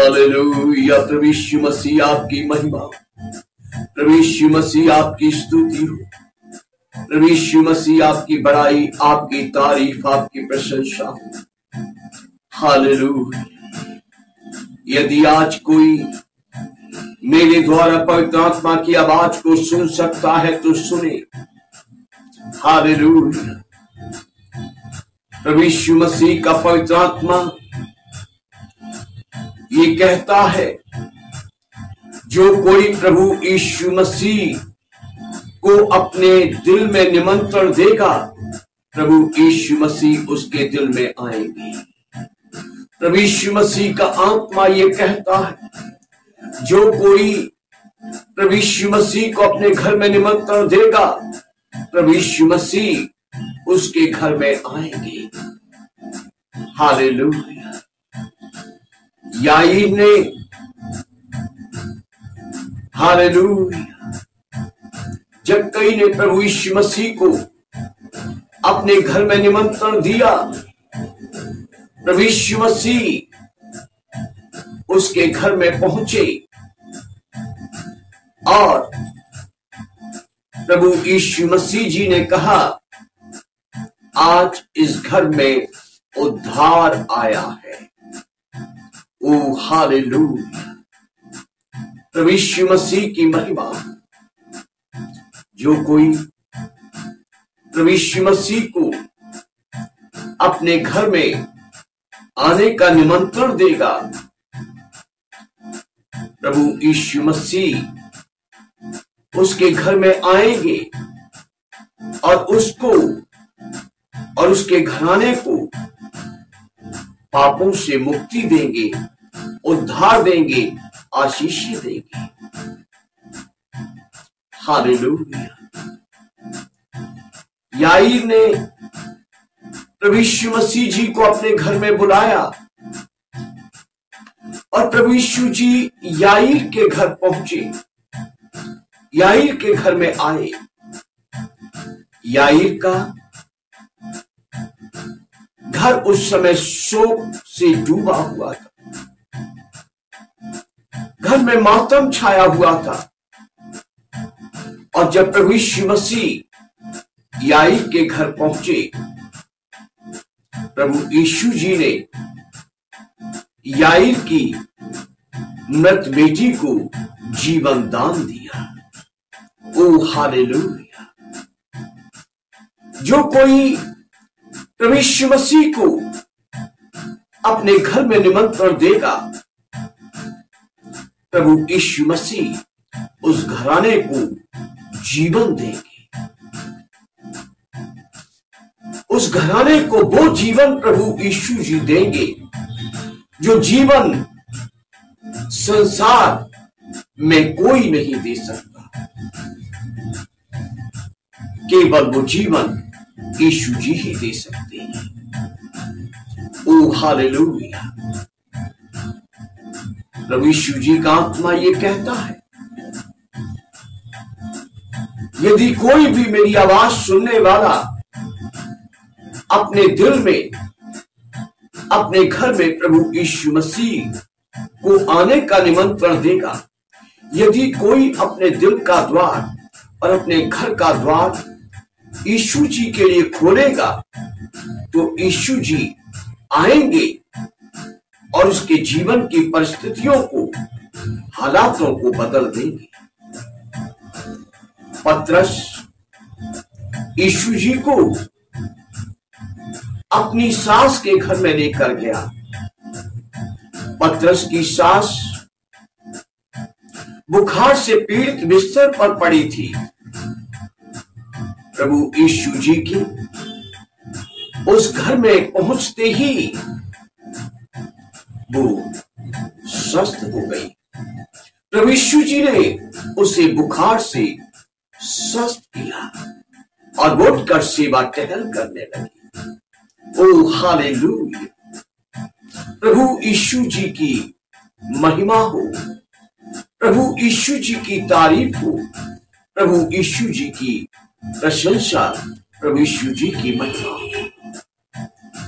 Hallelujah. प्रभु यीशु मसीह आपकी महिमा, प्रभु यीशु मसीह आपकी स्तुति हो, प्रभु यीशु मसीह आपकी बड़ाई, आपकी तारीफ, आपकी प्रशंसा हो। हालेलुया। यदि आज कोई मेरे द्वारा पवित्र आत्मा की आवाज को सुन सकता है तो सुने। हालेलुया। प्रभु यीशु मसीह का पवित्र आत्मा ये कहता है, जो कोई प्रभु यीशु मसीह को अपने दिल में निमंत्रण देगा, प्रभु यीशु मसीह उसके दिल में आएंगे। प्रभु यीशु मसीह का आत्मा ये कहता है, जो कोई प्रभु यीशु मसीह को अपने घर में निमंत्रण देगा, प्रभु यीशु मसीह उसके घर में आएंगे। हालेलुया। याईर ने, हालेलुया, जब कई ने प्रभु यीशु मसीह को अपने घर में निमंत्रण दिया, प्रभु यीशु मसीह उसके घर में पहुंचे और प्रभु यीशु मसीह जी ने कहा, आज इस घर में उद्धार आया है। ओ हालेलुया। प्रभु यीशु मसीह की महिमा। जो कोई प्रभु यीशु मसीह को अपने घर में आने का निमंत्रण देगा, प्रभु यीशु मसीह उसके घर में आएंगे और उसको और उसके घराने को पापों से मुक्ति देंगे, उद्धार देंगे, आशीष देंगे। हालेलुया। याईर ने प्रभु यीशु मसीह जी को अपने घर में बुलाया और प्रभु यीशु जी याईर के घर पहुंचे, याईर के घर में आए। याईर का घर उस समय शोक से डूबा हुआ था, घर में मातम छाया हुआ था। और जब प्रभु यीशु मसीह याईर के घर पहुंचे, प्रभु यीशु जी ने याईर की मृत बेटी को जीवन दान दिया। ओ हालेलुया। जो कोई प्रभु यीशु मसीह को अपने घर में निमंत्रण देगा, प्रभु यीशु मसीह उस घराने को जीवन देंगे। उस घराने को वो जीवन प्रभु यीशु जी देंगे, जो जीवन संसार में कोई नहीं दे सकता। केवल वो जीवन यीशु जी ही दे सकते हैं। ओ हालेलुया। प्रभु यीशु जी का आत्मा ये कहता है, यदि कोई भी मेरी आवाज सुनने वाला अपने दिल में, अपने घर में प्रभु यीशु मसीह को आने का निमंत्रण देगा, यदि कोई अपने दिल का द्वार और अपने घर का द्वार यीशु जी के लिए खोलेगा, तो यीशु जी आएंगे और उसके जीवन की परिस्थितियों को, हालातों को बदल देंगे। पतरस यीशु जी को अपनी सास के घर में लेकर गया। पतरस की सास बुखार से पीड़ित बिस्तर पर पड़ी थी। प्रभु यीशु जी की उस घर में पहुंचते ही वो स्वस्थ हो गई। प्रभु यीशु जी ने उसे बुखार से स्वस्थ किया और वो उठकर सेवा टहल करने लगी। ओ हालेलुया। प्रभु यीशु जी की महिमा हो, प्रभु यीशु जी की तारीफ हो, प्रभु यीशु जी की प्रशंसा, प्रभु यीशु जी की महिमा।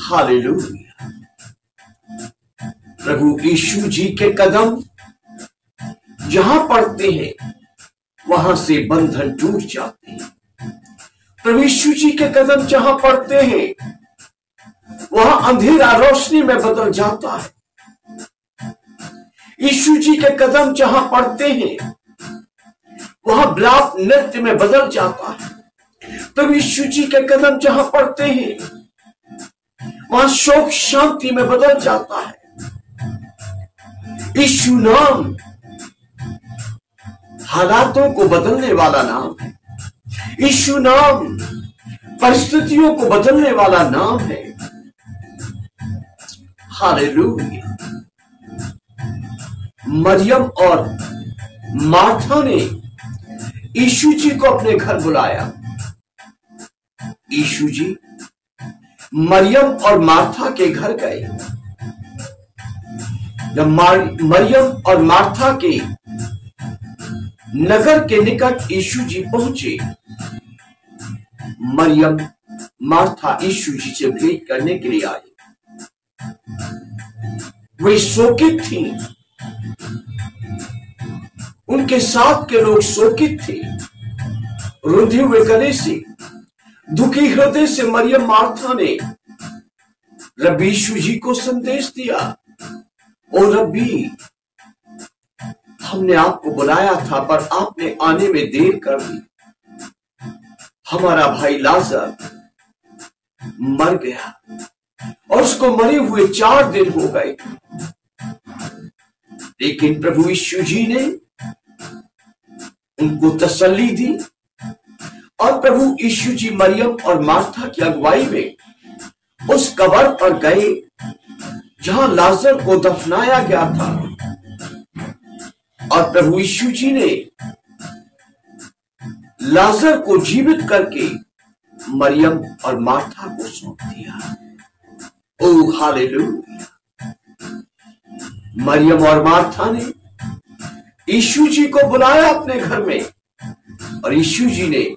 हालेलुया। प्रभु यीशु जी के कदम जहां पड़ते हैं वहां से बंधन टूट जाते हैं। प्रभु यीशु जी के कदम जहां पड़ते हैं वहां अंधेरा रोशनी में बदल जाता है। यीशु जी के कदम जहां पड़ते हैं वहां विलाप नृत्य में बदल जाता है। प्रभु यीशु जी के कदम जहां पड़ते हैं वहां शोक शांति में बदल जाता है। यीशु नाम हालातों को बदलने वाला नाम है। यीशु नाम परिस्थितियों को बदलने वाला नाम है। हालेलुया। मरियम और मार्था ने यीशु जी को अपने घर बुलाया। यीशु जी मरियम और मार्था के घर गए। जब मरियम और मार्था के नगर के निकट यीशु जी पहुंचे, मरियम मार्था यीशु जी से भेंट करने के लिए आई। वे शोकित थी, उनके साथ के लोग शोकित थे। रुंधे हुए गले से, दुखी हृदय से मरियम मार्था ने रब्बी यीशु जी को संदेश दिया, ओ रब्बी, हमने आपको बुलाया था पर आपने आने में देर कर दी। हमारा भाई लाजर मर गया और उसको मरे हुए 4 दिन हो गए। लेकिन प्रभु यीशु जी ने उनको तसल्ली दी और प्रभु यीशु जी मरियम और मार्था की अगुवाई में उस कब्र पर गए जहां लाजर को दफनाया गया था। और प्रभु यीशु जी ने लाजर को जीवित करके मरियम और मार्था को सौंप दिया। ओ हालेलुया। मरियम और मार्था ने यीशु जी को बुलाया अपने घर में और यीशु जी ने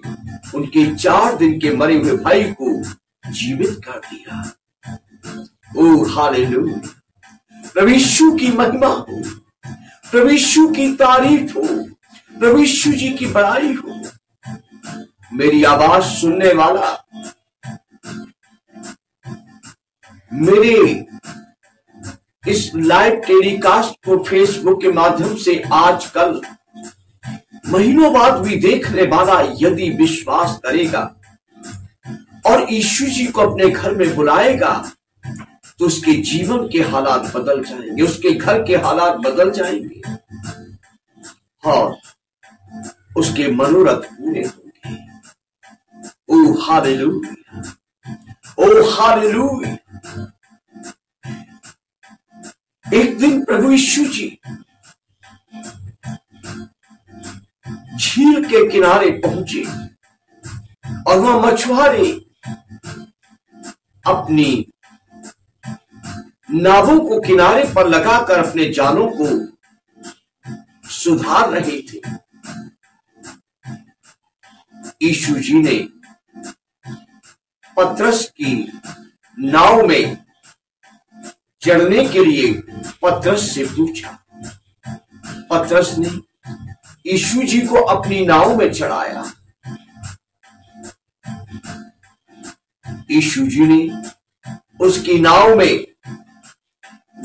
उनके 4 दिन के मरे हुए भाई को जीवित कर दिया। ओ हालेलुया। प्रभु यीशु की महिमा हो, प्रभु यीशु की तारीफ हो, प्रभु यीशु जी की बड़ाई हो। मेरी आवाज सुनने वाला, मेरे इस लाइव टेलीकास्ट को फेसबुक के माध्यम से आजकल महीनों बाद भी देखने वाला यदि विश्वास करेगा और यीशु जी को अपने घर में बुलाएगा तो उसके जीवन के हालात बदल जाएंगे, उसके घर के हालात बदल जाएंगे और उसके मनोरथ पूरे होंगे। ओ हालेलुया, ओ हालेलुया। एक दिन प्रभु यीशु जी झील के किनारे पहुंचे और वहां मछुआरे अपनी नावों को किनारे पर लगाकर अपने जालों को सुधार रहे थे। यीशु जी ने पतरस की नाव में चढ़ने के लिए पतरस से पूछा। पतरस ने यीशु जी को अपनी नाव में चढ़ाया। यीशु जी ने उसकी नाव में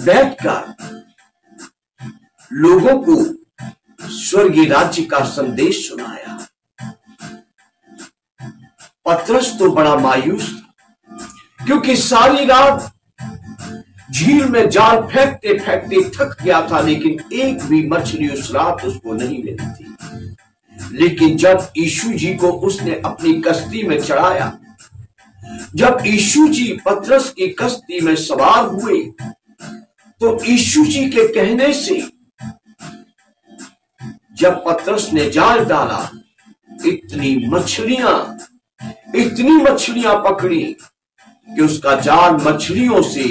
बैठकर लोगों को स्वर्गीय राज्य का संदेश सुनाया। पतरस तो बड़ा मायूस था क्योंकि सारी रात झील में जाल फेंकते फेंकते थक गया था, लेकिन एक भी मछली उस रात उसको नहीं मिली थी। लेकिन जब यीशु जी को उसने अपनी कश्ती में चढ़ाया, जब यीशु जी पतरस की कश्ती में सवार हुए, तो यीशु जी के कहने से जब पतरस ने जाल डाला, इतनी मछलियां पकड़ी कि उसका जाल मछलियों से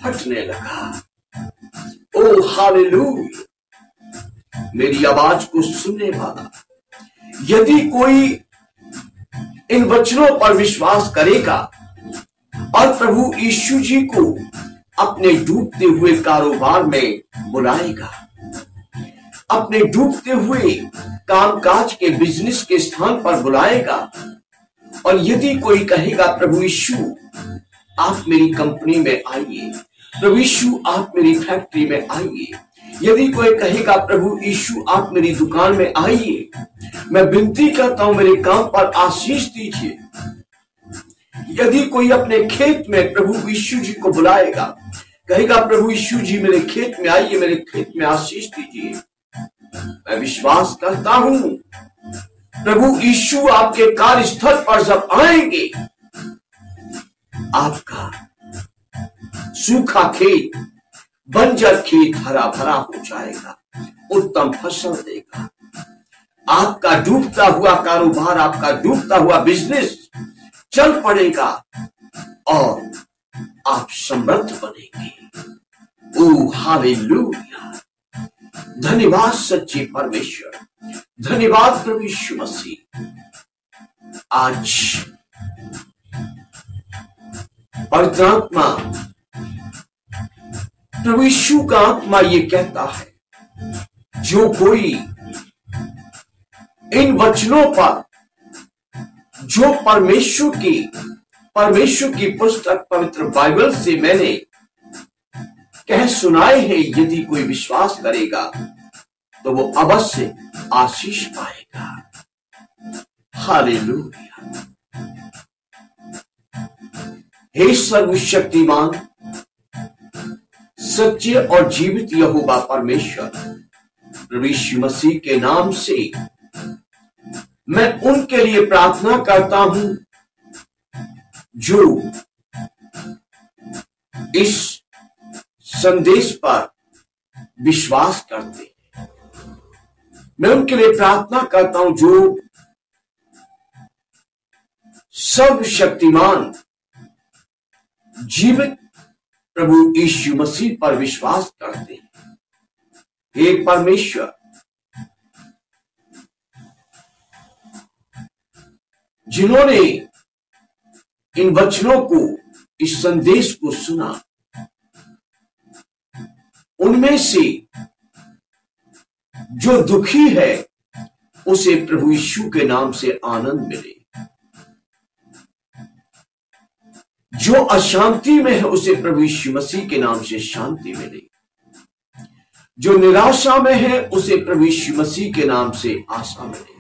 फटने लगा। ओ हालेलुया। मेरी आवाज को सुनने वाला, यदि कोई इन वचनों पर विश्वास करेगा और प्रभु यीशु जी को अपने डूबते हुए कारोबार में बुलाएगा, अपने डूबते हुए कामकाज के बिजनेस के स्थान पर बुलाएगा। और यदि कोई कहेगा प्रभु यीशु आप मेरी कंपनी में आइए, प्रभु यीशु आप मेरी फैक्ट्री में आइए, यदि कोई कहेगा प्रभु यीशु आप मेरी दुकान में आइए, मैं विनती करता हूं मेरे काम पर आशीष दीजिए। यदि कोई अपने खेत में प्रभु यीशु जी को बुलाएगा, कहेगा प्रभु यीशु जी मेरे खेत में आइए, मेरे खेत में आशीष दीजिए, मैं विश्वास करता हूं प्रभु यीशु आपके कार्यस्थल पर जब आएंगे, आपका सूखा खेत बंजर खेत हरा भरा हो जाएगा, उत्तम फसल देगा। आपका डूबता हुआ कारोबार, आपका डूबता हुआ बिजनेस चल पड़ेगा और आप समृद्ध बनेंगे। ओ हालेलुया, धन्यवाद सच्चे परमेश्वर, धन्यवाद प्रभु यीशु मसीह। आज पवित्र आत्मा, प्रभु यीशु का आत्मा ये कहता है जो कोई इन वचनों पर जो परमेश्वर की पुस्तक पवित्र बाइबल से मैंने कह सुनाए हैं, यदि कोई विश्वास करेगा तो वो अवश्य आशीष पाएगा। हालेलुया। हे सर्वशक्तिमान सच्चे और जीवित यहोवा परमेश्वर, प्रभु यीशु मसीह के नाम से मैं उनके लिए प्रार्थना करता हूं जो इस संदेश पर विश्वास करते हैं। मैं उनके लिए प्रार्थना करता हूं जो सर्वशक्तिमान जीवित प्रभु यीशु मसीह पर विश्वास करते हैं। हे परमेश्वर, जिन्होंने इन वचनों को, इस संदेश को सुना, उनमें से जो दुखी है उसे प्रभु यीशु के नाम से आनंद मिले, जो अशांति में है उसे प्रभु यीशु मसीह के नाम से शांति मिले, जो निराशा में है उसे प्रभु यीशु मसीह के नाम से आशा मिले,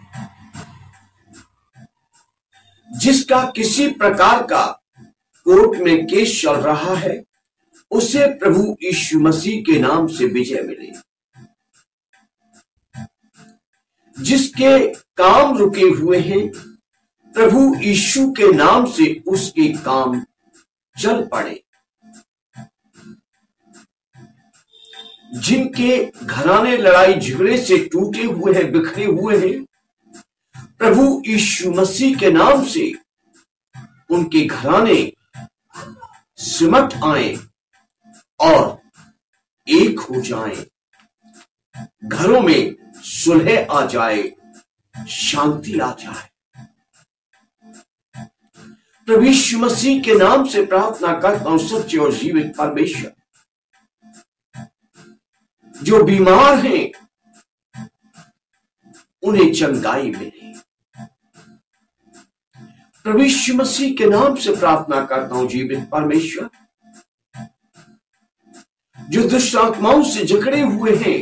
जिसका किसी प्रकार का कोर्ट में केस चल रहा है उसे प्रभु यीशु मसीह के नाम से विजय मिले, जिसके काम रुके हुए हैं प्रभु यीशु के नाम से उसके काम चल पड़े, जिनके घराने लड़ाई झगड़े से टूटे हुए हैं, बिखरे हुए हैं, प्रभु यीशु मसीह के नाम से उनके घराने सिमट आए और एक हो जाएं, घरों में सुलह आ जाए, शांति आ जाए। प्रभु यीशु मसीह के नाम से प्रार्थना करता हूं सच्चे और जीवित परमेश्वर, जो बीमार हैं उन्हें चंगाई मिले। प्रभु यीशु मसीह के नाम से प्रार्थना करता हूं जीवित परमेश्वर, जो दुष्ट आत्माओं से जकड़े हुए हैं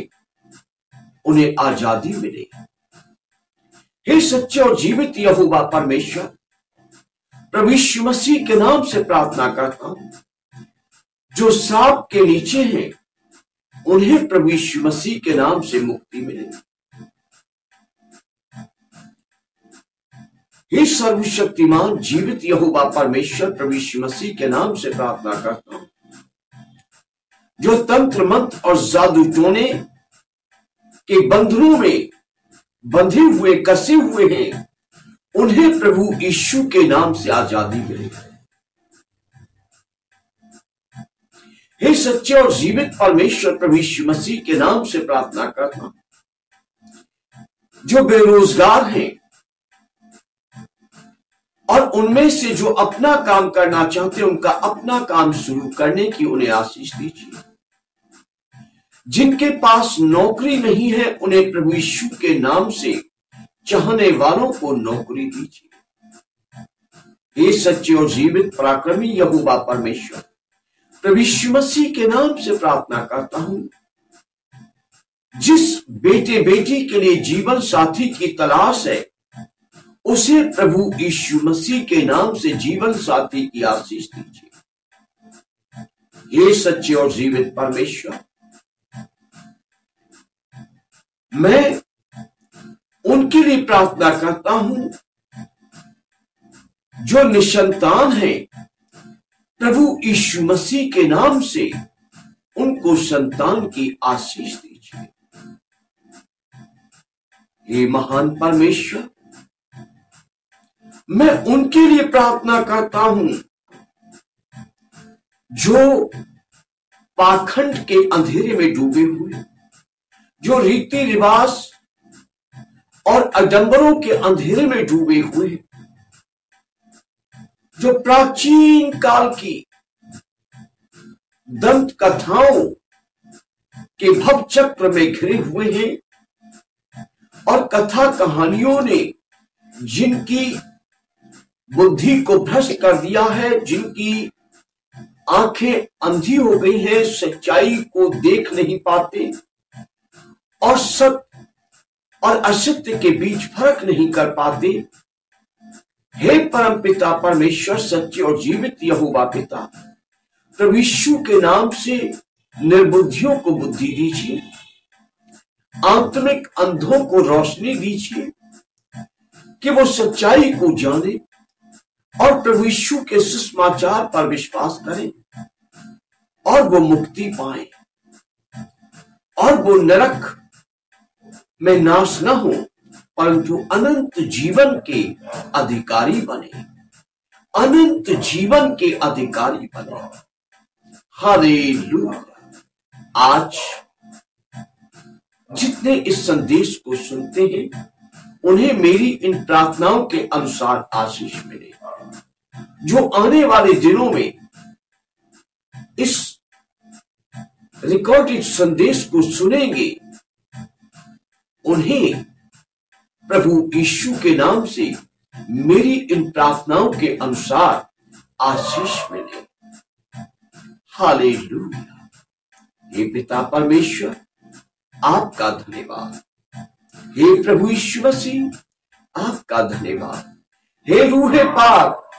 उन्हें आजादी मिले। हे सच्चे और जीवित यहोवा परमेश्वर, प्रभु यीशु मसीह के नाम से प्रार्थना करता हूं, जो सांप के नीचे हैं उन्हें प्रभु यीशु मसीह के नाम से मुक्ति मिले। हे सर्वशक्तिमान जीवित यहोवा परमेश्वर, प्रभु यीशु मसीह के नाम से प्रार्थना करता हूं, जो तंत्र मंत्र और जादू टोने के बंधनों में बंधे हुए, कसे हुए हैं, उन्हें प्रभु यीशु के नाम से आजादी मिले। हे सच्चे और जीवित परमेश्वर, प्रभु यीशु मसीह के नाम से प्रार्थना करता हूं, जो बेरोजगार हैं और उनमें से जो अपना काम करना चाहते हैं उनका अपना काम शुरू करने की उन्हें आशीष दीजिए। जिनके पास नौकरी नहीं है उन्हें प्रभु यीशु के नाम से चाहने वालों को नौकरी दीजिए। हे सच्चे और जीवित पराक्रमी यहोवा परमेश्वर, प्रभु यीशु मसीह के नाम से प्रार्थना करता हूं, जिस बेटे बेटी के लिए जीवन साथी की तलाश है उसे प्रभु यीशु मसीह के नाम से जीवन साथी की आशीष दीजिए। हे सच्चे और जीवित परमेश्वर, मैं उनके लिए प्रार्थना करता हूं जो निसंतान है, प्रभु यीशु मसीह के नाम से उनको संतान की आशीष दीजिए। हे महान परमेश्वर, मैं उनके लिए प्रार्थना करता हूं जो पाखंड के अंधेरे में डूबे हुए, जो रीति रिवाज और आडंबरों के अंधेरे में डूबे हुए, जो प्राचीन काल की दंत कथाओं के भव चक्र में घिरे हुए हैं और कथा कहानियों ने जिनकी बुद्धि को भ्रष्ट कर दिया है, जिनकी आंखें अंधी हो गई हैं, सच्चाई को देख नहीं पाते और सत्य और असत्य के बीच फर्क नहीं कर पाते। हे परम पिता परमेश्वर, सच्चे और जीवित यहोवा पिता, प्रभु यीशु के नाम से निर्बुद्धियों को बुद्धि दीजिए, आत्मिक अंधों को रोशनी दीजिए कि वो सच्चाई को जाने और प्रभु यीशु के सुसमाचार पर विश्वास करें और वो मुक्ति पाए और वो नरक में नाश न हो परंतु अनंत जीवन के अधिकारी बने, अनंत जीवन के अधिकारी बने। हालेलुया। आज जितने इस संदेश को सुनते हैं उन्हें मेरी इन प्रार्थनाओं के अनुसार आशीष मिले। जो आने वाले दिनों में इस रिकॉर्डेड संदेश को सुनेंगे उन्हें प्रभु यीशु के नाम से मेरी इन प्रार्थनाओं के अनुसार आशीष मिले। हालेलुया। हे पिता परमेश्वर, आपका धन्यवाद। हे प्रभु यीशु मसीह, आपका धन्यवाद। हे रूहे पाक,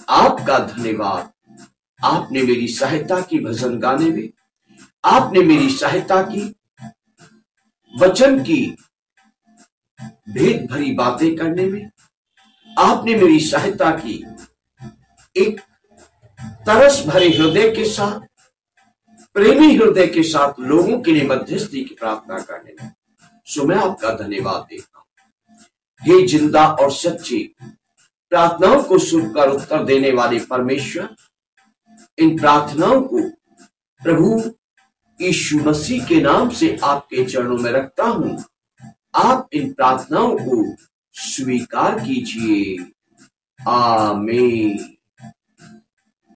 आपका धन्यवाद। आपने मेरी सहायता की भजन गाने में, आपने मेरी सहायता की वचन की भेद भरी बातें करने में, आपने मेरी सहायता की एक तरस भरे हृदय के साथ, प्रेमी हृदय के साथ लोगों के लिए मध्यस्थी की प्रार्थना करने में। सो मैं आपका धन्यवाद देता हूं। हे जिंदा और सच्ची प्रार्थनाओं को सुनकर उत्तर देने वाले परमेश्वर, इन प्रार्थनाओं को प्रभु यीशु मसीह के नाम से आपके चरणों में रखता हूं। आप इन प्रार्थनाओं को स्वीकार कीजिए। आमीन।